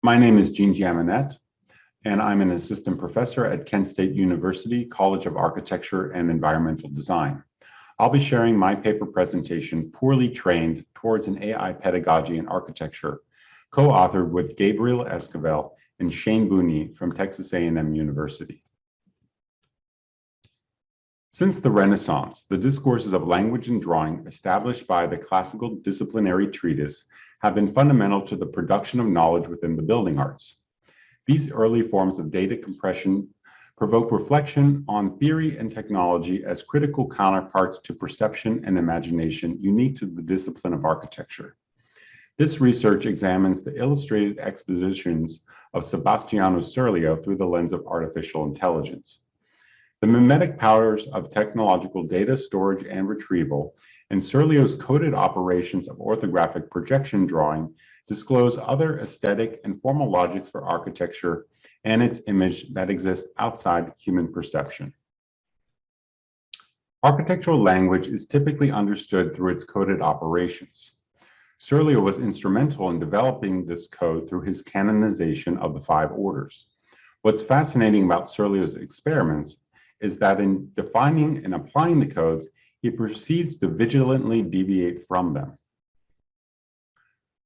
My name is Jaminet, and I'm an assistant professor at Kent State University College of Architecture and Environmental Design. I'll be sharing my paper presentation, Poorly Trained Towards an AI Pedagogy in Architecture, co-authored with Gabriel Esquivel and Shane Booney from Texas A&M University. Since the Renaissance, the discourses of language and drawing established by the classical disciplinary treatise have been fundamental to the production of knowledge within the building arts. These early forms of data compression provoke reflection on theory and technology as critical counterparts to perception and imagination unique to the discipline of architecture. This research examines the illustrated expositions of Sebastiano Serlio through the lens of artificial intelligence. The mimetic powers of technological data storage and retrieval and Serlio's coded operations of orthographic projection drawing disclose other aesthetic and formal logics for architecture and its image that exist outside human perception. Architectural language is typically understood through its coded operations. Serlio was instrumental in developing this code through his canonization of the 5 orders. What's fascinating about Serlio's experiments is that in defining and applying the codes, he proceeds to vigilantly deviate from them.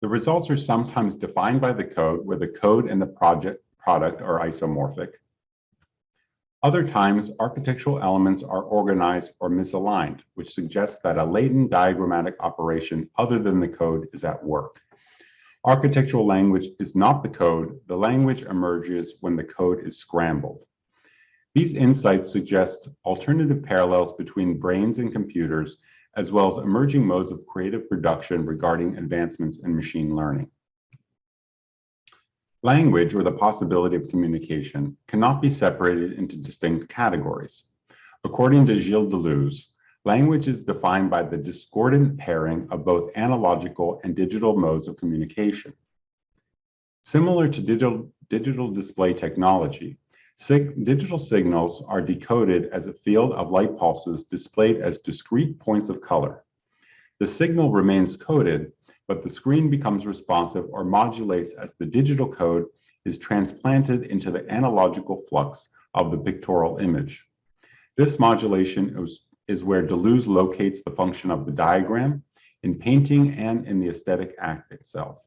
The results are sometimes defined by the code, where the code and the product are isomorphic. Other times, architectural elements are organized or misaligned, which suggests that a latent diagrammatic operation other than the code is at work. Architectural language is not the code. The language emerges when the code is scrambled. These insights suggest alternative parallels between brains and computers, as well as emerging modes of creative production regarding advancements in machine learning. Language, or the possibility of communication, cannot be separated into distinct categories. According to Gilles Deleuze, language is defined by the discordant pairing of both analogical and digital modes of communication. Similar to digital display technology, digital signals are decoded as a field of light pulses displayed as discrete points of color. The signal remains coded, but the screen becomes responsive or modulates as the digital code is transplanted into the analogical flux of the pictorial image. This modulation is where Deleuze locates the function of the diagram in painting and in the aesthetic act itself.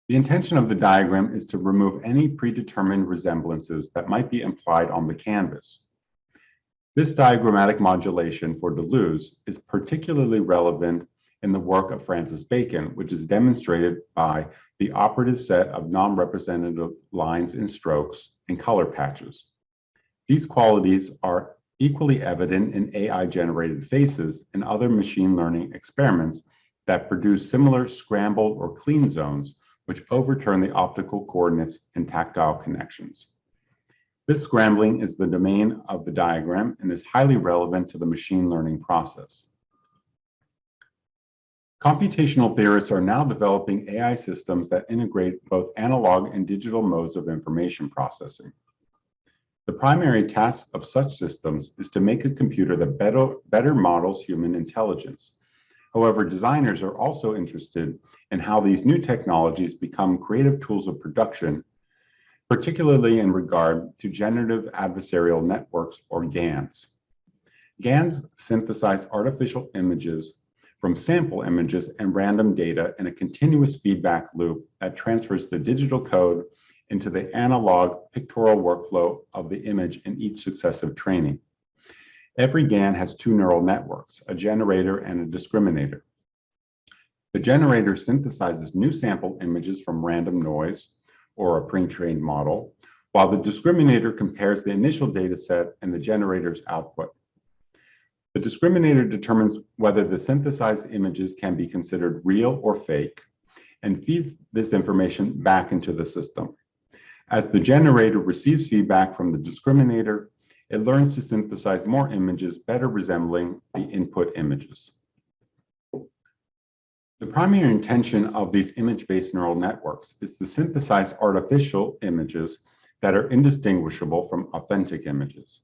The intention of the diagram is to remove any predetermined resemblances that might be implied on the canvas. This diagrammatic modulation for Deleuze is particularly relevant in the work of Francis Bacon, which is demonstrated by the operative set of non-representative lines and strokes and color patches. These qualities are equally evident in AI-generated faces and other machine learning experiments that produce similar scrambled or clean zones, which overturn the optical coordinates and tactile connections. This scrambling is the domain of the diagram and is highly relevant to the machine learning process. Computational theorists are now developing AI systems that integrate both analog and digital modes of information processing. The primary task of such systems is to make a computer that better models human intelligence. However, designers are also interested in how these new technologies become creative tools of production, particularly in regard to generative adversarial networks, or GANs. GANs synthesize artificial images from sample images and random data in a continuous feedback loop that transfers the digital code into the analog pictorial workflow of the image in each successive training. Every GAN has 2 neural networks, a generator and a discriminator. The generator synthesizes new sample images from random noise or a pre-trained model, while the discriminator compares the initial data set and the generator's output. The discriminator determines whether the synthesized images can be considered real or fake and feeds this information back into the system. As the generator receives feedback from the discriminator, it learns to synthesize more images better resembling the input images. The primary intention of these image-based neural networks is to synthesize artificial images that are indistinguishable from authentic images.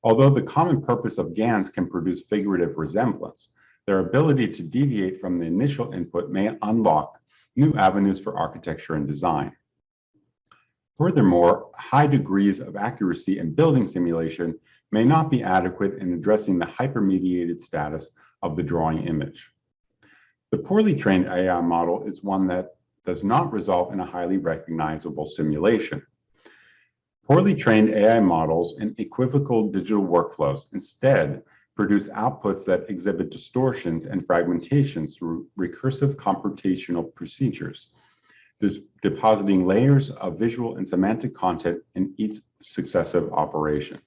Although the common purpose of GANs can produce figurative resemblance, their ability to deviate from the initial input may unlock new avenues for architecture and design. Furthermore, high degrees of accuracy in building simulation may not be adequate in addressing the hypermediated status of the drawing image. The poorly trained AI model is one that does not result in a highly recognizable simulation. Poorly trained AI models and equivocal digital workflows instead produce outputs that exhibit distortions and fragmentations through recursive computational procedures, depositing layers of visual and semantic content in each successive operation.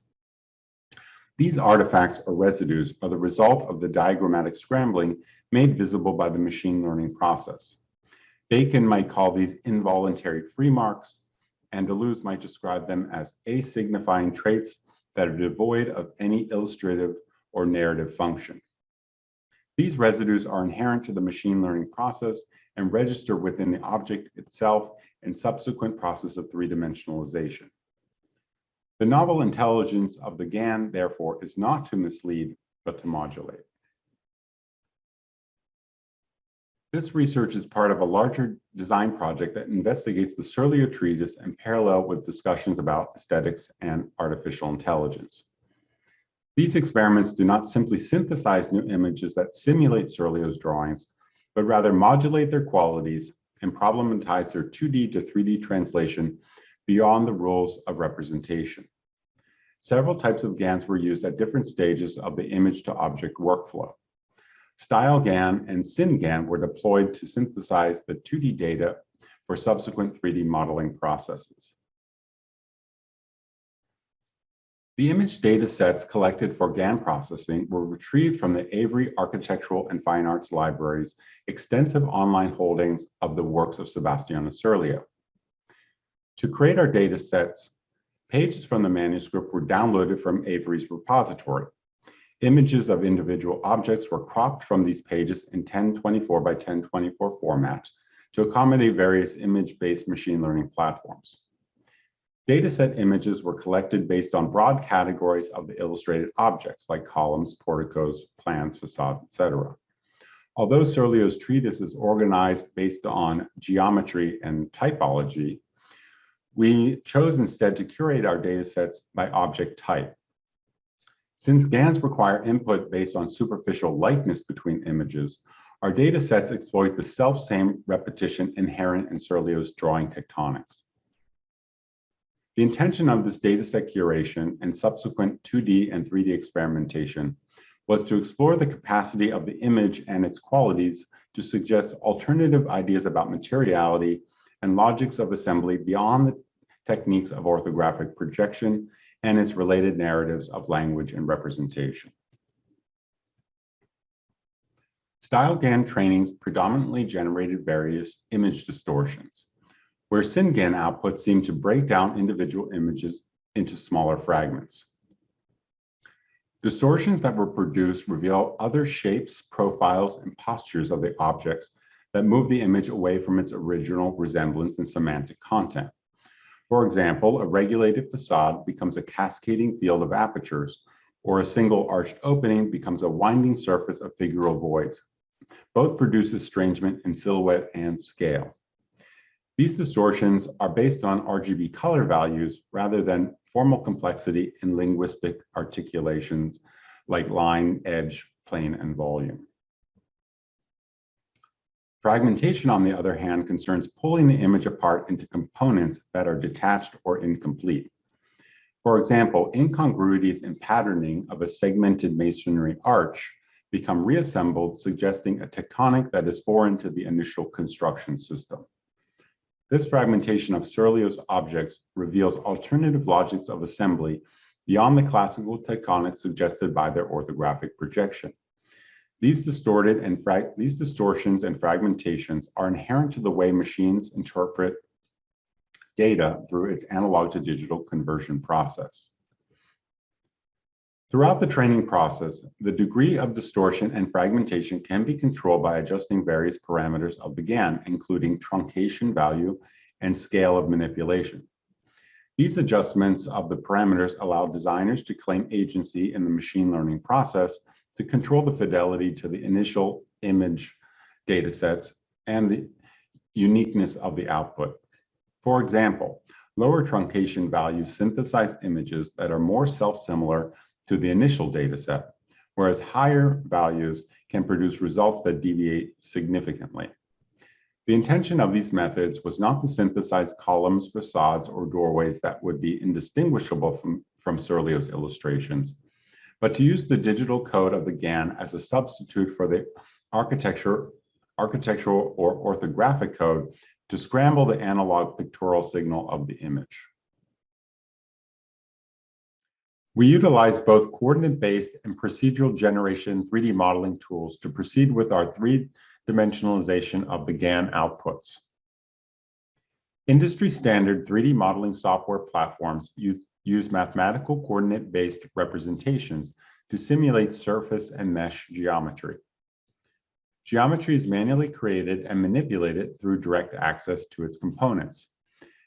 These artifacts or residues are the result of the diagrammatic scrambling made visible by the machine learning process. Bacon might call these involuntary free marks, and Deleuze might describe them as asignifying traits that are devoid of any illustrative or narrative function. These residues are inherent to the machine learning process and register within the object itself in subsequent process of three-dimensionalization. The novel intelligence of the GAN, therefore, is not to mislead, but to modulate. This research is part of a larger design project that investigates the Serlio treatise in parallel with discussions about aesthetics and artificial intelligence. These experiments do not simply synthesize new images that simulate Serlio's drawings, but rather modulate their qualities and problematize their 2D to 3D translation beyond the rules of representation. Several types of GANs were used at different stages of the image-to-object workflow. Style GAN and Syn GAN were deployed to synthesize the 2D data for subsequent 3D modeling processes. The image data sets collected for GAN processing were retrieved from the Avery Architectural and Fine Arts Library's extensive online holdings of the works of Sebastiano Serlio. To create our data sets, pages from the manuscript were downloaded from Avery's repository. Images of individual objects were cropped from these pages in 1024 by 1024 format to accommodate various image-based machine learning platforms. Dataset images were collected based on broad categories of the illustrated objects like columns, porticos, plans, facades, etc. Although Serlio's treatise is organized based on geometry and typology, we chose instead to curate our datasets by object type. Since GANs require input based on superficial likeness between images, our datasets exploit the self-same repetition inherent in Serlio's drawing tectonics. The intention of this dataset curation and subsequent 2D and 3D experimentation was to explore the capacity of the image and its qualities to suggest alternative ideas about materiality and logics of assembly beyond the techniques of orthographic projection and its related narratives of language and representation. Style GAN trainings predominantly generated various image distortions, where Syn GAN outputs seem to break down individual images into smaller fragments. Distortions that were produced reveal other shapes, profiles, and postures of the objects that move the image away from its original resemblance and semantic content. For example, a regulated facade becomes a cascading field of apertures, or a single arched opening becomes a winding surface of figural voids. Both produce estrangement in silhouette and scale. These distortions are based on RGB color values rather than formal complexity in linguistic articulations like line, edge, plane, and volume. Fragmentation, on the other hand, concerns pulling the image apart into components that are detached or incomplete. For example, incongruities in patterning of a segmented masonry arch become reassembled, suggesting a tectonic that is foreign to the initial construction system. This fragmentation of Serlio's objects reveals alternative logics of assembly beyond the classical tectonics suggested by their orthographic projection. These distortions and fragmentations are inherent to the way machines interpret data through its analog to digital conversion process. Throughout the training process, the degree of distortion and fragmentation can be controlled by adjusting various parameters of the GAN, including truncation value and scale of manipulation. These adjustments of the parameters allow designers to claim agency in the machine learning process to control the fidelity to the initial image datasets and the uniqueness of the output. For example, lower truncation values synthesize images that are more self-similar to the initial dataset, whereas higher values can produce results that deviate significantly. The intention of these methods was not to synthesize columns, facades, or doorways that would be indistinguishable from Serlio's illustrations, but to use the digital code of the GAN as a substitute for the architectural or orthographic code to scramble the analog pictorial signal of the image. We utilize both coordinate-based and procedural generation 3D modeling tools to proceed with our three-dimensionalization of the GAN outputs. Industry standard 3D modeling software platforms use mathematical coordinate-based representations to simulate surface and mesh geometry. Geometry is manually created and manipulated through direct access to its components.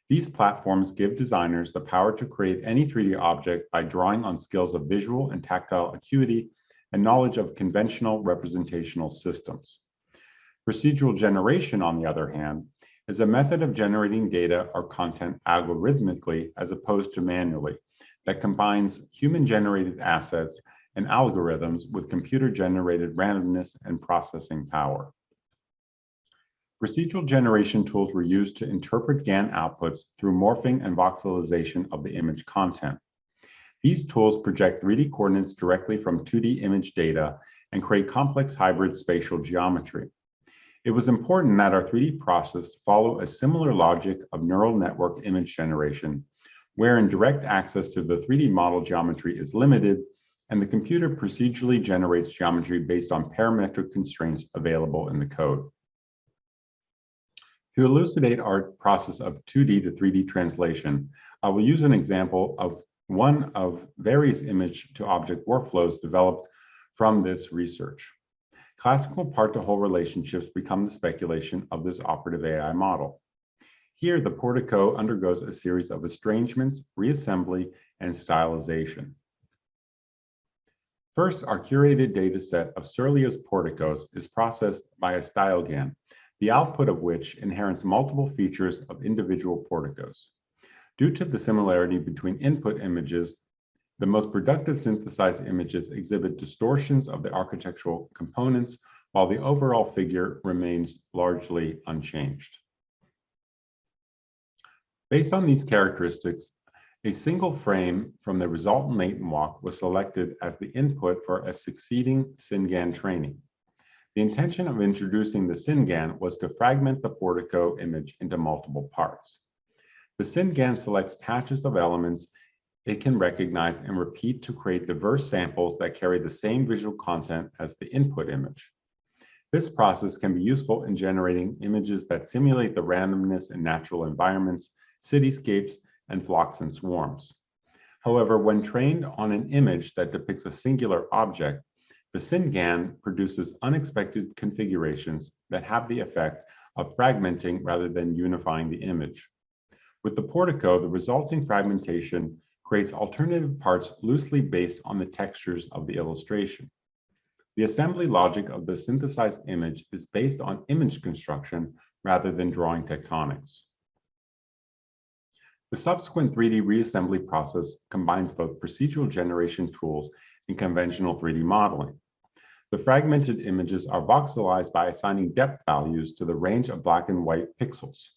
These platforms give designers the power to create any 3D object by drawing on skills of visual and tactile acuity and knowledge of conventional representational systems. Procedural generation, on the other hand, is a method of generating data or content algorithmically as opposed to manually that combines human-generated assets and algorithms with computer-generated randomness and processing power. Procedural generation tools were used to interpret GAN outputs through morphing and voxelization of the image content. These tools project 3D coordinates directly from 2D image data and create complex hybrid spatial geometry. It was important that our 3D process follow a similar logic of neural network image generation, wherein direct access to the 3D model geometry is limited, and the computer procedurally generates geometry based on parametric constraints available in the code. To elucidate our process of 2D to 3D translation, I will use an example of one of various image to object workflows developed from this research. Classical part-to-whole relationships become the speculation of this operative AI model. Here, the portico undergoes a series of estrangements, reassembly, and stylization. First, our curated data set of Serlio's porticos is processed by a StyleGAN, the output of which inherits multiple features of individual porticos. Due to the similarity between input images, the most productive synthesized images exhibit distortions of the architectural components, while the overall figure remains largely unchanged. Based on these characteristics, a single frame from the resultant latent walk was selected as the input for a succeeding SynGAN training. The intention of introducing the SynGAN was to fragment the portico image into multiple parts. The SynGAN selects patches of elements it can recognize and repeat to create diverse samples that carry the same visual content as the input image. This process can be useful in generating images that simulate the randomness in natural environments, cityscapes, and flocks and swarms. However, when trained on an image that depicts a singular object, the SynGAN produces unexpected configurations that have the effect of fragmenting rather than unifying the image. With the portico, the resulting fragmentation creates alternative parts loosely based on the textures of the illustration. The assembly logic of the synthesized image is based on image construction rather than drawing tectonics. The subsequent 3D reassembly process combines both procedural generation tools and conventional 3D modeling. The fragmented images are voxelized by assigning depth values to the range of black and white pixels.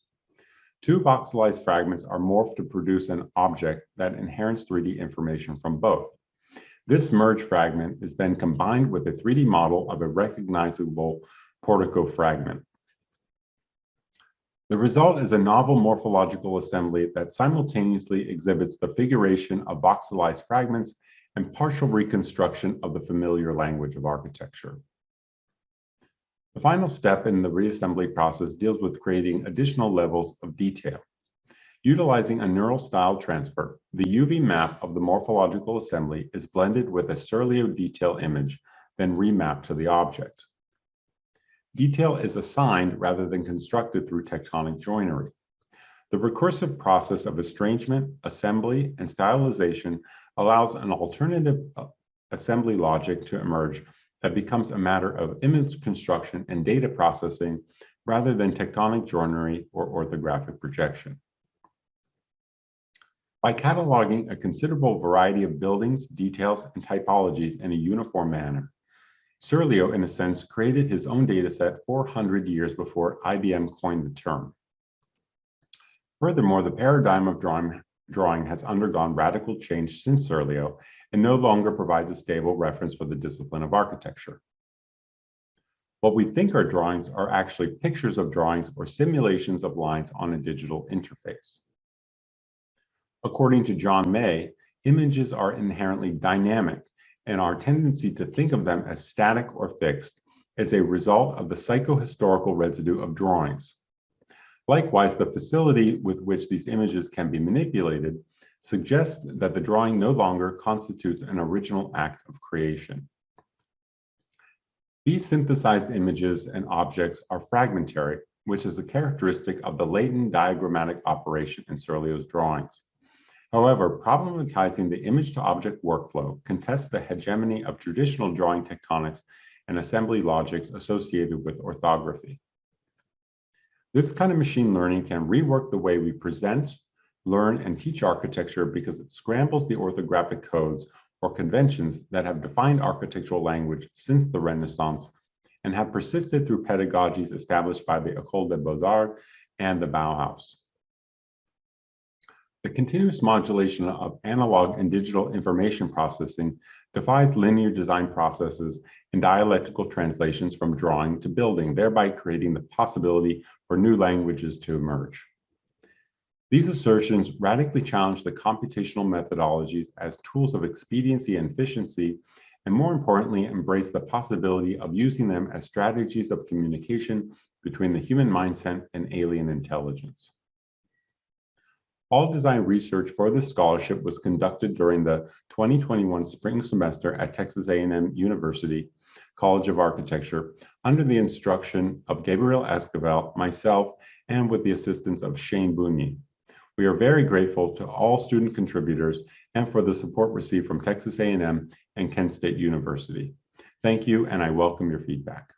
Two voxelized fragments are morphed to produce an object that inherits 3D information from both. This merged fragment is then combined with a 3D model of a recognizable portico fragment. The result is a novel morphological assembly that simultaneously exhibits the figuration of voxelized fragments and partial reconstruction of the familiar language of architecture. The final step in the reassembly process deals with creating additional levels of detail. Utilizing a neural style transfer, the UV map of the morphological assembly is blended with a Serlio detail image, then remapped to the object. Detail is assigned rather than constructed through tectonic joinery. The recursive process of estrangement, assembly, and stylization allows an alternative assembly logic to emerge that becomes a matter of image construction and data processing rather than tectonic joinery or orthographic projection. By cataloging a considerable variety of buildings, details, and typologies in a uniform manner, Serlio, in a sense, created his own dataset 400 years before IBM coined the term. Furthermore, the paradigm of drawing has undergone radical change since Serlio and no longer provides a stable reference for the discipline of architecture. What we think are drawings are actually pictures of drawings or simulations of lines on a digital interface. According to John May, images are inherently dynamic, and our tendency to think of them as static or fixed is a result of the psychohistorical residue of drawings. Likewise, the facility with which these images can be manipulated suggests that the drawing no longer constitutes an original act of creation. These synthesized images and objects are fragmentary, which is a characteristic of the latent diagrammatic operation in Serlio's drawings. However, problematizing the image-to-object workflow contests the hegemony of traditional drawing tectonics and assembly logics associated with orthography. This kind of machine learning can rework the way we present, learn, and teach architecture because it scrambles the orthographic codes or conventions that have defined architectural language since the Renaissance and have persisted through pedagogies established by the École des Beaux-Arts and the Bauhaus. The continuous modulation of analog and digital information processing defies linear design processes and dialectical translations from drawing to building, thereby creating the possibility for new languages to emerge. These assertions radically challenge the computational methodologies as tools of expediency and efficiency, and more importantly, embrace the possibility of using them as strategies of communication between the human mindset and alien intelligence. All design research for this scholarship was conducted during the 2021 spring semester at Texas A&M University College of Architecture under the instruction of Gabriel Esquivel, myself, and with the assistance of Shane Bunyi. We are very grateful to all student contributors and for the support received from Texas A&M and Kent State University. Thank you, and I welcome your feedback.